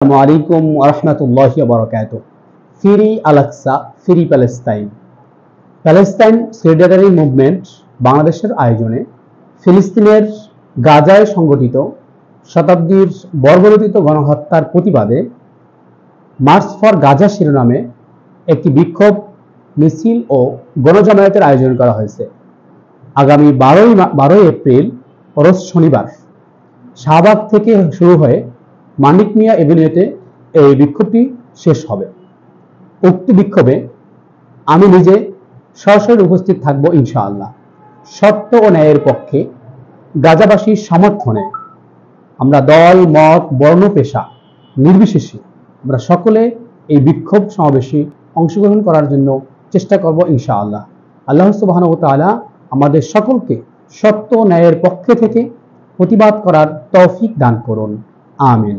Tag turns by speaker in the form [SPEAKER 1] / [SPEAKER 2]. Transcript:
[SPEAKER 1] আসসালামু আলাইকুম ওয়া রাহমাতুল্লাহি ওয়া বারাকাতুহু। Free Al Aqsa, free Palestine. Palestine solidarity movement বাংলাদেশের আয়োজনে ফিলিস্তিনের গাজায় সংগঠিত শতাব্দীর বর্বরোচিত গণহত্যার প্রতিবাদে মার্চ ফর গাজা শিরোনামে একটি বিক্ষোভ মিছিল ও গণজমায়েতের আয়োজন করা হয়েছে। আগামী 12 এপ্রিল রোজ শনিবার শাহবাগ থেকে শুরু হয়ে মানিক মিয়া এভিনিউতে এই বিক্ষোভটি শেষ হবে। উক্ত বিক্ষোভে আমি নিজে সরাসরি উপস্থিত থাকব ইনশাআল্লাহ। সত্য ও ন্যায়ের পক্ষে গাজাবাসীর সমর্থনে আমরা দল মত বর্ণ পেশা নির্বিশেষে আমরা সকলে এই বিক্ষোভ সমাবেশে অংশগ্রহণ করার জন্য চেষ্টা করব ইনশাআল্লাহ। আল্লাহ সুবহানাহু ওয়া তাআলা আমাদের সকলকে সত্য ন্যায়ের পক্ষে থেকে প্রতিবাদ করার তৌফিক দান করুন। আমিন।